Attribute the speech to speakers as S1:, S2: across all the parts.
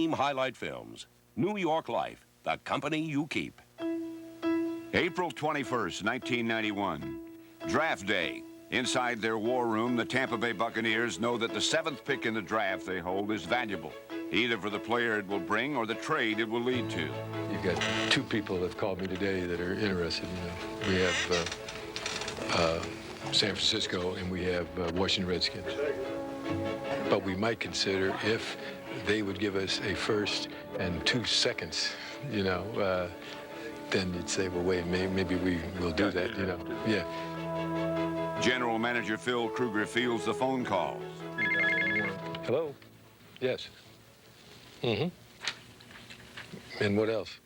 S1: Game Highlight Films. New York Life, the company you keep.
S2: April 21st, 1991. Draft day. Inside their war room, the Tampa Bay Buccaneers know that the 7th pick in the draft they hold is valuable, either for the player it will bring or the trade it will lead to.
S3: You've got 2 people that have called me today that are interested. We have San Francisco and we have Washington Redskins. But we might consider if they would give us a first and 2 seconds, then you'd say, well, wait, maybe we will do that, Yeah.
S2: General Manager Phil Kruger fields the phone calls.
S3: Hello? Yes. Mm-hmm. And what else?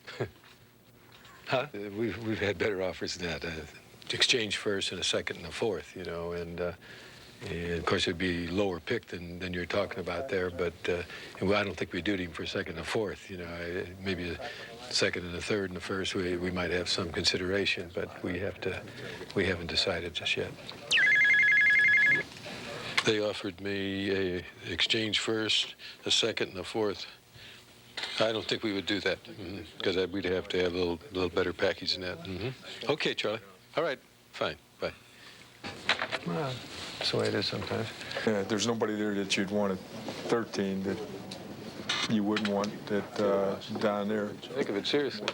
S3: Huh? We've had better offers than that. Exchange first and a second and a fourth, and of course it'd be lower pick than you're talking about there, but I don't think we'd do it even for a second and a fourth, maybe a second and a third and a first we might have some consideration, but we haven't decided just yet. They offered me a exchange first, a second and a fourth. I don't think we would do that because we'd have to have a little better package than that. Okay, Charlie. All right, fine, bye. Well, that's the way it is sometimes.
S4: Yeah, there's nobody there that you'd want at 13 that you wouldn't want that down there.
S3: Think of it seriously,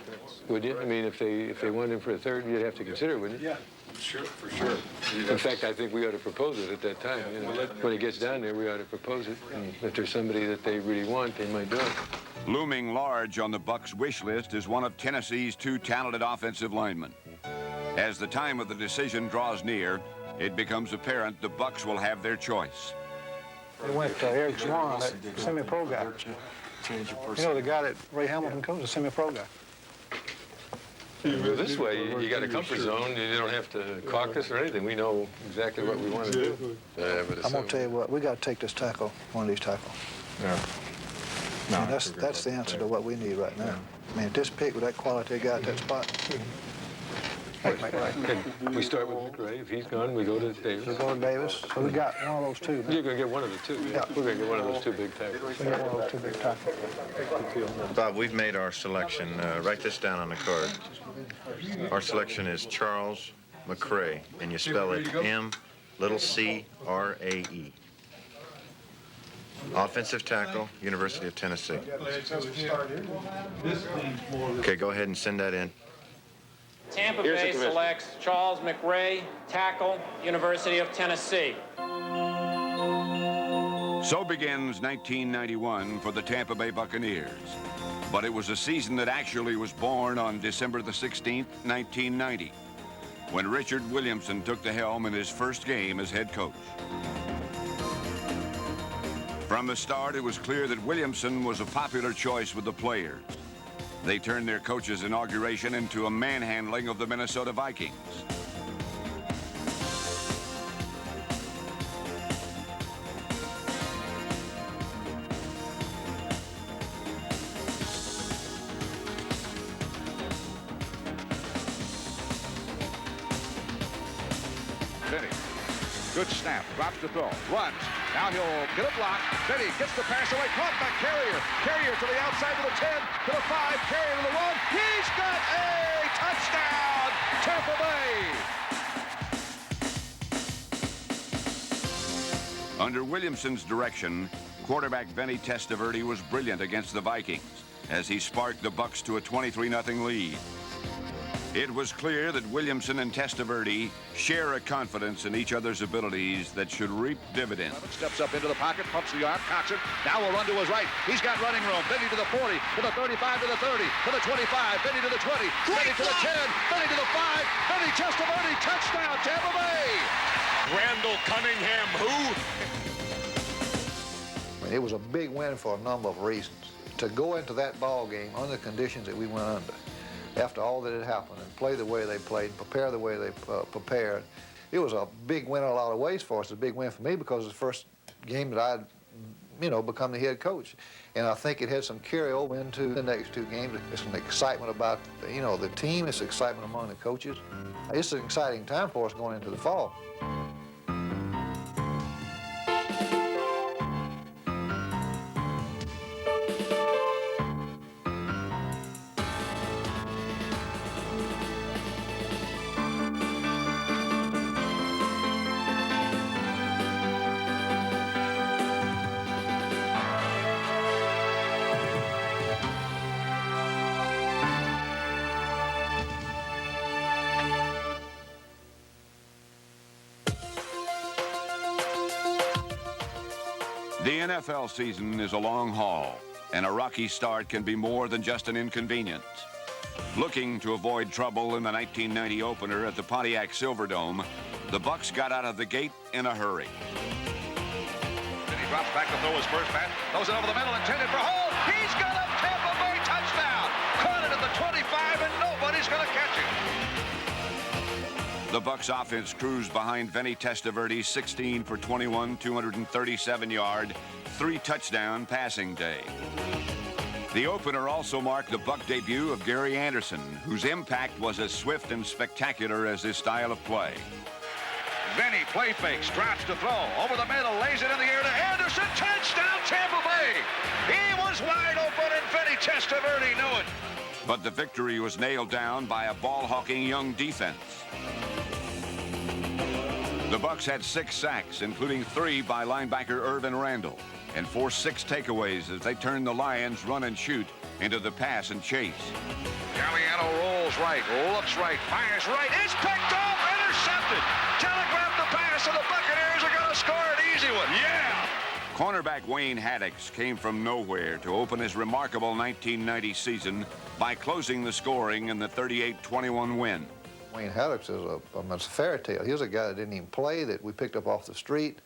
S3: would you? I mean, if they wanted him for a third, you'd have to consider it, wouldn't you?
S4: Yeah, sure, for sure.
S3: In fact, I think we ought to propose it at that time. When it gets down there, we ought to propose it. And if there's somebody that they really want, they might do it.
S2: Looming large on the Bucs' wish list is one of Tennessee's 2 talented offensive linemen. As the time of the decision draws near, it becomes apparent the Bucs will have their choice.
S5: They went to Eric Swan, that semi-pro guy. The guy that Ray Hamilton comes, a semi-pro guy.
S3: This way, you got a comfort zone. You don't have to caucus or anything. We know exactly what we want to do.
S5: I'm going to tell you what, we got to take this tackle, one of these tackles.
S4: Yeah. No,
S5: that's the answer to what we need right now. Yeah. I mean, at this pick with that quality guy at that spot.
S3: Right. We start with McRae. If he's gone, we go to Davis.
S5: We go to Davis. So we got one of those 2.
S3: You're going to get one of the 2.
S5: Yeah.
S3: We're going to get one of those 2 big tackles.
S5: We got one of those 2 big tackles.
S6: Bob, we've made our selection. Write this down on the card. Our selection is Charles McRae, and you spell it M-C-R-A-E. Offensive tackle, University of Tennessee. Okay, go ahead and send that in.
S7: Tampa Bay selects Charles McRae, tackle, University of Tennessee.
S2: So begins 1991 for the Tampa Bay Buccaneers. But it was a season that actually was born on December the 16th, 1990, when Richard Williamson took the helm in his first game as head coach. From the start, it was clear that Williamson was a popular choice with the players. They turned their coach's inauguration into a manhandling of the Minnesota Vikings.
S8: Good snap, drops the throw, runs. Now he'll get a block. Then he gets the pass away. Caught by Carrier. Carrier to the outside to the 10, to the 5. Carrier to the 1. He's got a touchdown, Tampa Bay.
S2: Under Williamson's direction, quarterback Vinny Testaverde was brilliant against the Vikings as he sparked the Bucs to a 23-0 lead. It was clear that Williamson and Testaverde share a confidence in each other's abilities that should reap dividends.
S8: Steps up into the pocket, pumps the arm, cocks it. Now will run to his right. He's got running room. Benny to the 40, to the 35, to the 30, to the 25. Benny to the 20, Benny to the 10, Benny to the 5. Benny Testaverde, touchdown, Tampa Bay.
S1: Randall Cunningham, who?
S5: I mean, it was a big win for a number of reasons. To go into that ball game under the conditions that we went under, after all that had happened, and play the way they played, prepare the way they prepared. It was a big win in a lot of ways for us. It's a big win for me because it's the first game that I'd, become the head coach. And I think it had some carryover into the next 2 games. There's some excitement about, the team. It's excitement among the coaches. It's an exciting time for us going into the fall.
S2: The NFL season is a long haul, and a rocky start can be more than just an inconvenience. Looking to avoid trouble in the 1990 opener at the Pontiac Silverdome, the Bucs got out of the gate in a hurry.
S8: Then he drops back to throw his first pass, throws it over the middle, intended for Hall. He's got a Tampa Bay touchdown. Caught it at the 25, and nobody's going to catch it.
S2: The Bucs offense cruised behind Vinny Testaverde's 16 for 21, 237-yard, 3-touchdown passing day. The opener also marked the Buck debut of Gary Anderson, whose impact was as swift and spectacular as his style of play.
S8: Vinny play fakes, drops to throw, over the middle, lays it in the air to Anderson, touchdown Tampa Bay! He was wide open and Vinny Testaverde knew it.
S2: But the victory was nailed down by a ball-hawking young defense. The Bucs had 6 sacks, including 3 by linebacker Irvin Randall, and forced 6 takeaways as they turned the Lions' run and shoot into the pass and chase.
S8: Galliano rolls right, looks right, fires right, it's picked off, intercepted. Telegraphed the pass, and the Buccaneers are going to score an easy one. Yeah!
S2: Cornerback Wayne Haddix came from nowhere to open his remarkable 1990 season by closing the scoring in the 38-21 win.
S5: Wayne Haddix is it's a fairy tale. He was a guy that didn't even play, that we picked up off the street,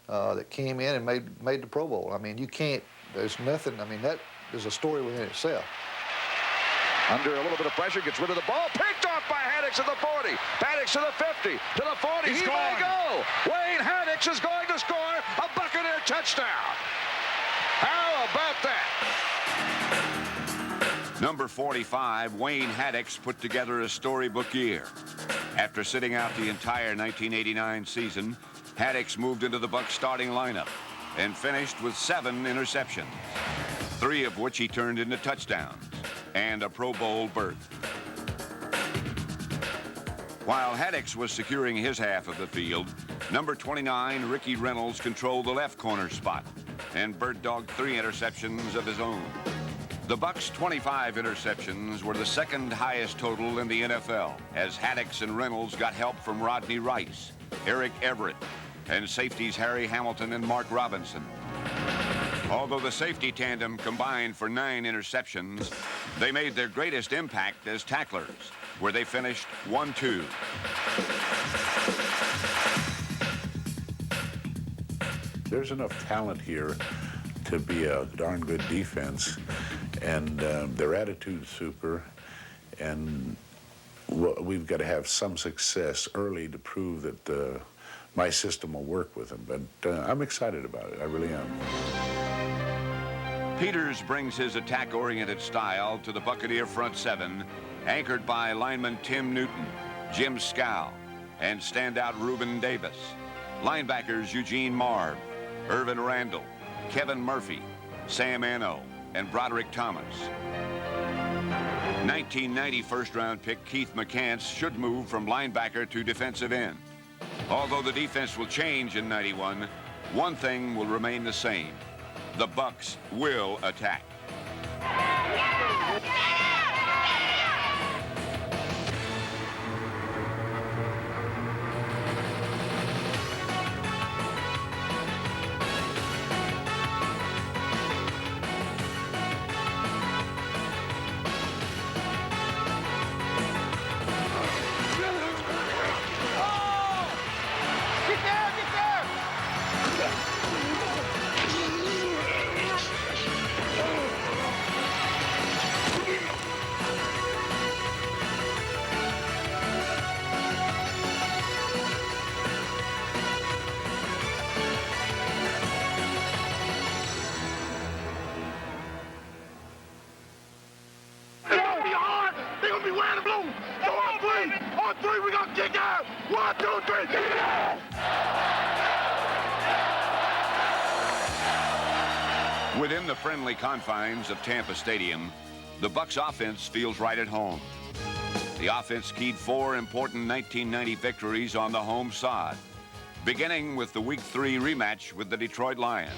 S5: that came in and made the Pro Bowl. I mean, you can't, there's nothing, I mean, that is a story within itself.
S8: Under a little bit of pressure, gets rid of the ball, picked off by Haddix at the 40, Haddix to the 50, to the 40, he may go! Wayne Haddix is going to score a Buccaneer touchdown! How about that?
S2: Number 45, Wayne Haddix, put together a storybook year. After sitting out the entire 1989 season, Haddix moved into the Bucs starting lineup and finished with 7 interceptions, 3 of which he turned into touchdowns and a Pro Bowl berth. While Haddix was securing his half of the field, number 29, Ricky Reynolds, controlled the left corner spot and bird-dogged 3 interceptions of his own. The Bucs' 25 interceptions were the second highest total in the NFL, as Haddix and Reynolds got help from Rodney Rice, Eric Everett, and safeties Harry Hamilton and Mark Robinson. Although the safety tandem combined for 9 interceptions, they made their greatest impact as tacklers, where they finished 1-2.
S9: There's enough talent here to be a darn good defense, and their attitude's super, and we've got to have some success early to prove that my system will work with them. But I'm excited about it. I really am.
S2: Peters brings his attack-oriented style to the Buccaneer front 7, anchored by lineman Tim Newton, Jim Scow, and standout Reuben Davis. Linebackers Eugene Marv, Irvin Randall, Kevin Murphy, Sam Eno, and Broderick Thomas. 1990 first-round pick Keith McCants should move from linebacker to defensive end. Although the defense will change in 91, one thing will remain the same. The Bucs will attack. Within the friendly confines of Tampa Stadium, the Bucs offense feels right at home. The offense keyed 4 important 1990 victories on the home sod, beginning with the Week 3 rematch with the Detroit Lions.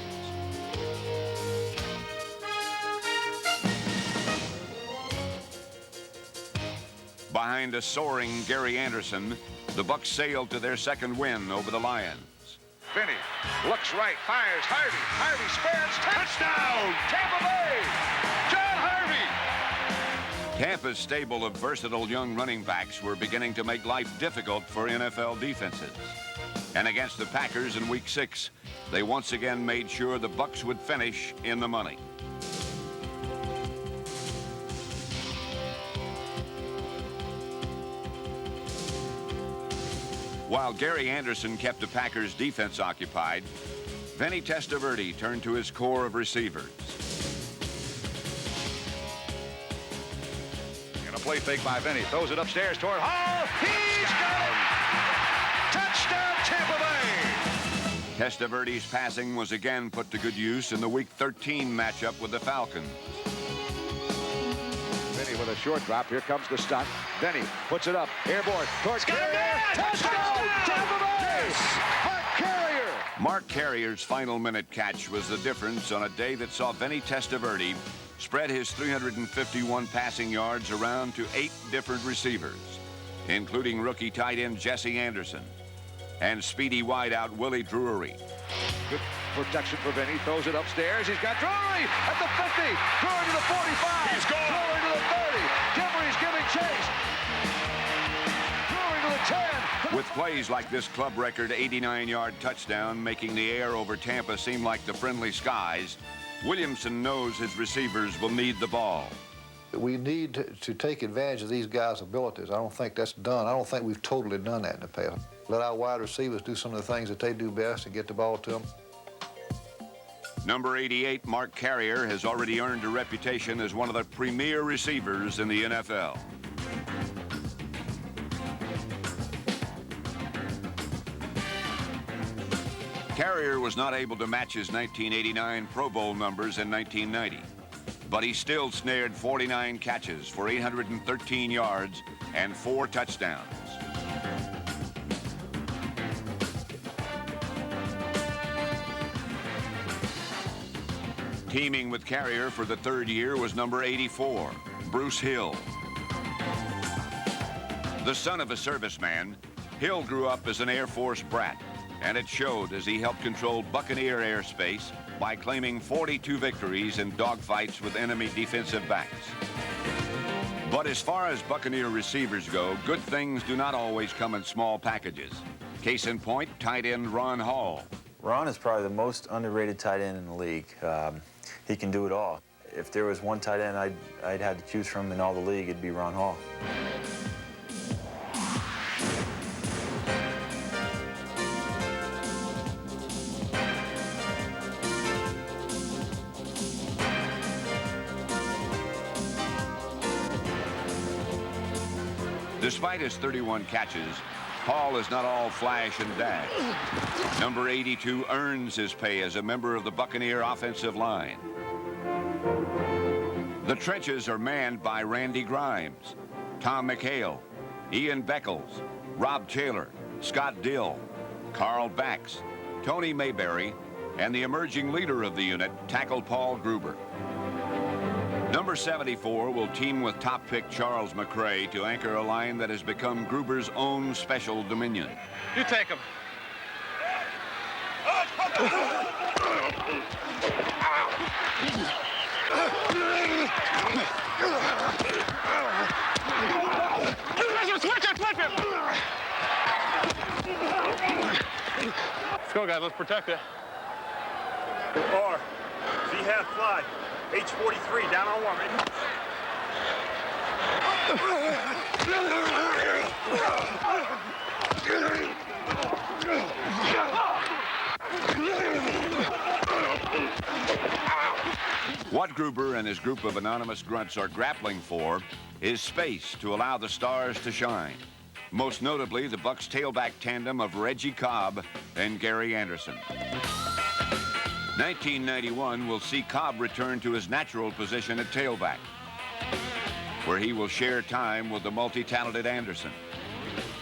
S2: Behind a soaring Gary Anderson, the Bucs sailed to their second win over the Lions.
S8: Vinny looks right, fires. Harvey. Harvey spins. Touchdown! Tampa Bay! John Harvey!
S2: Tampa's stable of versatile young running backs were beginning to make life difficult for NFL defenses. And against the Packers in Week 6, they once again made sure the Bucs would finish in the money. While Gary Anderson kept the Packers' defense occupied, Vinny Testaverde turned to his core of receivers.
S8: And a play fake by Vinny. Throws it upstairs toward Hall. He's got it! Touchdown, Tampa Bay!
S2: Testaverde's passing was again put to good use in the Week 13 matchup with the Falcons.
S8: Vinny with a short drop. Here comes the stunt. Vinny puts it up. Airborne towards Carrier. Touchdown! Tampa Bay! Mark Carrier!
S2: Mark Carrier's final minute catch was the difference on a day that saw Vinny Testaverde spread his 351 passing yards around to 8 different receivers, including rookie tight end Jesse Anderson and speedy wideout Willie Drury.
S8: Good protection for Vinny. Throws it upstairs. He's got Drury at the 50. Drury to the 45.
S1: He's gone.
S8: Drury to the 30. Jeffrey's giving chase. Drury to the 10.
S2: With plays like this club record 89-yard touchdown making the air over Tampa seem like the friendly skies, Williamson knows his receivers will need the ball.
S5: We need to take advantage of these guys' abilities. I don't think that's done. I don't think we've totally done that in the past. Let our wide receivers do some of the things that they do best and get the ball to them.
S2: Number 88, Mark Carrier, has already earned a reputation as one of the premier receivers in the NFL. Carrier was not able to match his 1989 Pro Bowl numbers in 1990, but he still snared 49 catches for 813 yards and 4 touchdowns. Teaming with Carrier for the 3rd year was number 84, Bruce Hill. The son of a serviceman, Hill grew up as an Air Force brat, and it showed as he helped control Buccaneer airspace by claiming 42 victories in dogfights with enemy defensive backs. But as far as Buccaneer receivers go, good things do not always come in small packages. Case in point, tight end Ron Hall.
S10: Ron is probably the most underrated tight end in the league. He can do it all. If there was one tight end I'd had to choose from in all the league, it'd be Ron Hall.
S2: Despite his 31 catches, Hall is not all flash and dash. Number 82 earns his pay as a member of the Buccaneer offensive line. The trenches are manned by Randy Grimes, Tom McHale, Ian Beckles, Rob Taylor, Scott Dill, Carl Bax, Tony Mayberry, and the emerging leader of the unit, tackle Paul Gruber. Number 74 will team with top pick Charles McRae to anchor a line that has become Gruber's own special dominion.
S8: You take him. Let's go, guys. Let's protect it.
S11: R. Z half fly. H43 down on 1.
S2: What Gruber and his group of anonymous grunts are grappling for is space to allow the stars to shine. Most notably, the Bucs tailback tandem of Reggie Cobb and Gary Anderson. 1991 will see Cobb return to his natural position at tailback, where he will share time with the multi-talented Anderson.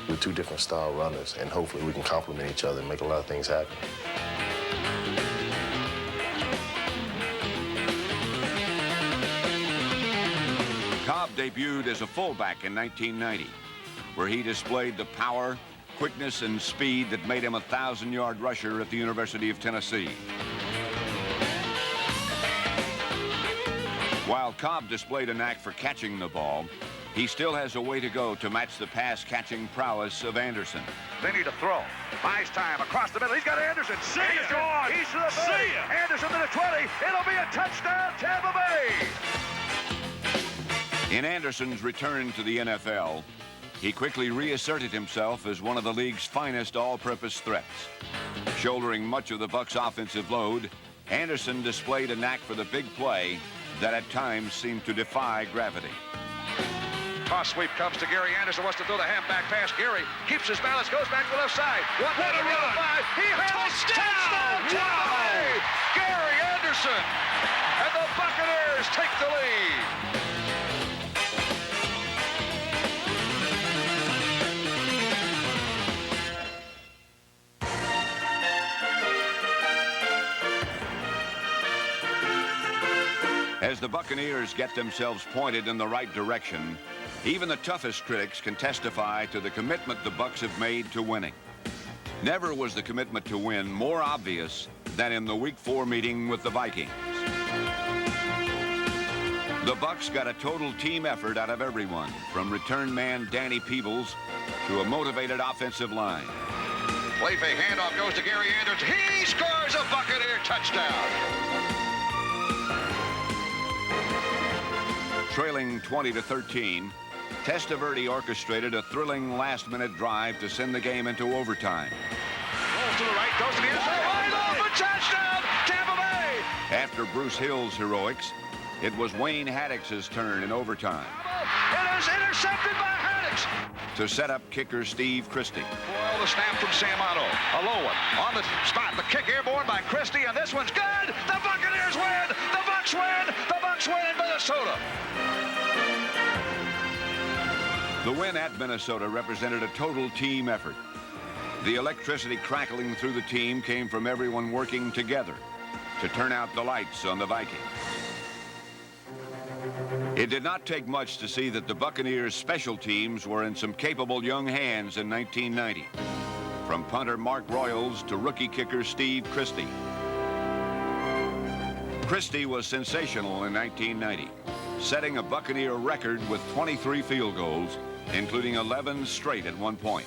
S12: We're 2 different style runners, and hopefully we can complement each other and make a lot of things happen.
S2: Cobb debuted as a fullback in 1990, where he displayed the power, quickness and speed that made him a 1,000-yard rusher at the University of Tennessee. While Cobb displayed a knack for catching the ball, he still has a way to go to match the pass-catching prowess of Anderson.
S8: They need to throw. Buys time across the middle. He's got Anderson.
S11: See ya.
S8: He's to the 30. Anderson to the 20. It'll be a touchdown, Tampa Bay.
S2: In Anderson's return to the NFL, he quickly reasserted himself as one of the league's finest all-purpose threats. Shouldering much of the Bucs' offensive load, Anderson displayed a knack for the big play that at times seemed to defy gravity.
S8: Toss sweep comes to Gary Anderson. Wants to throw the halfback pass. Gary keeps his balance. Goes back to the left side. What a run! He has touchdown! Tampa Bay! Gary Anderson, and the Buccaneers take the lead.
S2: As the Buccaneers get themselves pointed in the right direction, even the toughest critics can testify to the commitment the Bucs have made to winning. Never was the commitment to win more obvious than in the Week 4 meeting with the Vikings. The Bucs got a total team effort out of everyone, from return man Danny Peebles to a motivated offensive line.
S8: Play fake handoff goes to Gary Anderson. He scores a Buccaneer touchdown.
S2: Trailing 20-13, Testaverde orchestrated a thrilling last-minute drive to send the game into overtime.
S8: Rolls to the right, goes to the inside. Wide open touchdown, Tampa Bay!
S2: After Bruce Hill's heroics, it was Wayne Haddock's turn in overtime.
S8: It is intercepted by Haddix.
S2: To set up kicker Steve Christie.
S8: Well, the snap from Sam Otto. A low one on the spot. The kick airborne by Christie, and this one's good. The Buccaneers win. The Bucs win. The Bucs win in Minnesota.
S2: The win at Minnesota represented a total team effort. The electricity crackling through the team came from everyone working together to turn out the lights on the Vikings. It did not take much to see that the Buccaneers' special teams were in some capable young hands in 1990. From punter Mark Royals to rookie kicker Steve Christie. Christie was sensational in 1990, setting a Buccaneer record with 23 field goals, including 11 straight at one point.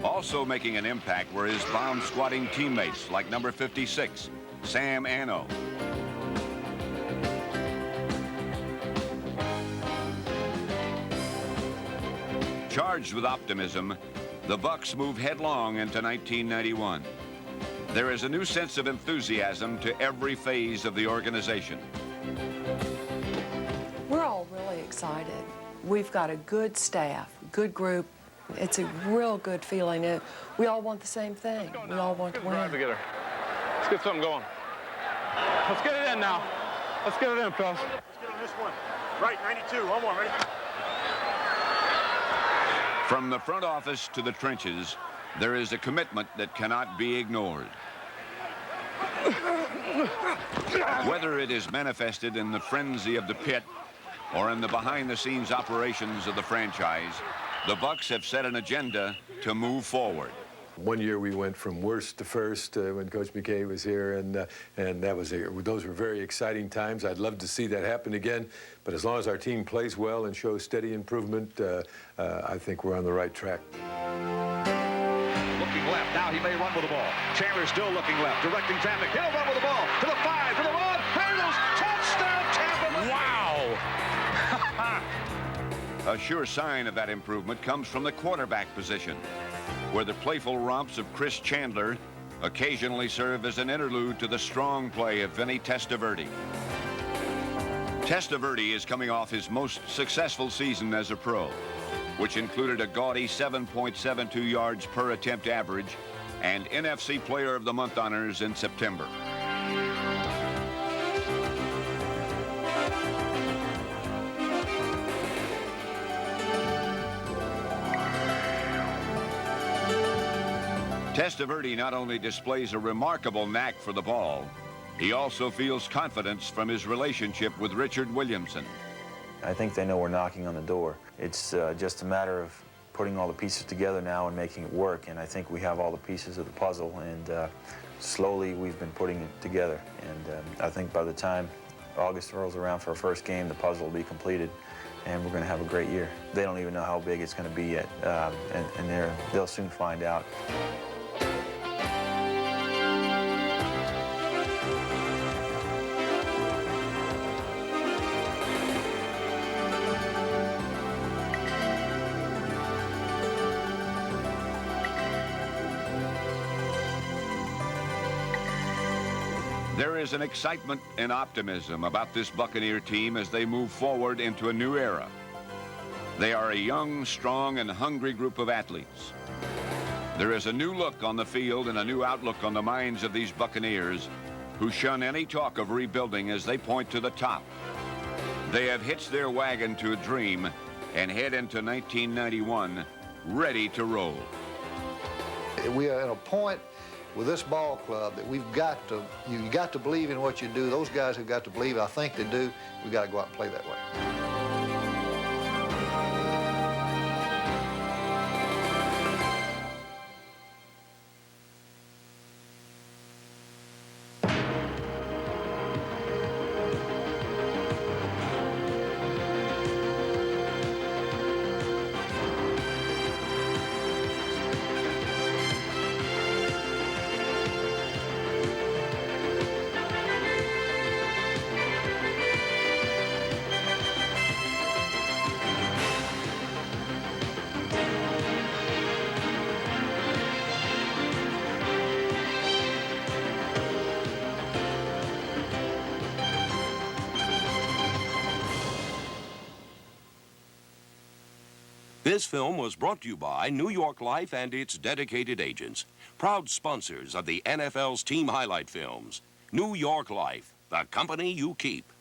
S2: Also making an impact were his bomb-squatting teammates like number 56, Sam Anno. Charged with optimism, the Bucs move headlong into 1991. There is a new sense of enthusiasm to every phase of the organization.
S13: We're all really excited. We've got a good staff, good group. It's a real good feeling. We all want the same thing. We all want to win.
S11: Drive together. Let's get something going. Let's get it in now. Let's get it in, fellas. Let's get on this one. Right, 92. One more, ready?
S2: From the front office to the trenches, there is a commitment that cannot be ignored. Whether it is manifested in the frenzy of the pit or in the behind-the-scenes operations of the franchise, the Bucs have set an agenda to move forward.
S3: One year we went from worst to first when Coach McKay was here, and that was those were very exciting times. I'd love to see that happen again, but as long as our team plays well and shows steady improvement, I think we're on the right track.
S8: Looking left. Now he may run with the ball. Chandler still looking left, directing traffic. He'll run with the ball to the 5, to the 1. Handles. Touchdown, Tampa.
S2: Wow! A sure sign of that improvement comes from the quarterback position, where the playful romps of Chris Chandler occasionally serve as an interlude to the strong play of Vinny Testaverde. Testaverde is coming off his most successful season as a pro, which included a gaudy 7.72 yards per attempt average and NFC Player of the Month honors in September. Testaverde not only displays a remarkable knack for the ball, He also feels confidence from his relationship with Richard Williamson.
S10: I think they know we're knocking on the door. It's just a matter of putting all the pieces together now and making it work, and I think we have all the pieces of the puzzle, and slowly we've been putting it together. And I think by the time August rolls around for our first game, the puzzle will be completed, and we're going to have a great year. They don't even know how big it's going to be yet, and they'll soon find out.
S2: There is an excitement and optimism about this Buccaneer team as they move forward into a new era. They are a young, strong, and hungry group of athletes. There is a new look on the field and a new outlook on the minds of these Buccaneers who shun any talk of rebuilding as they point to the top. They have hitched their wagon to a dream and head into 1991 ready to roll.
S5: We are at a point with this ball club that we've got to, you got to believe in what you do. Those guys have got to believe, I think they do. We've got to go out and play that way.
S1: This film was brought to you by New York Life and its dedicated agents, proud sponsors of the NFL's team highlight films. New York Life, the company you keep.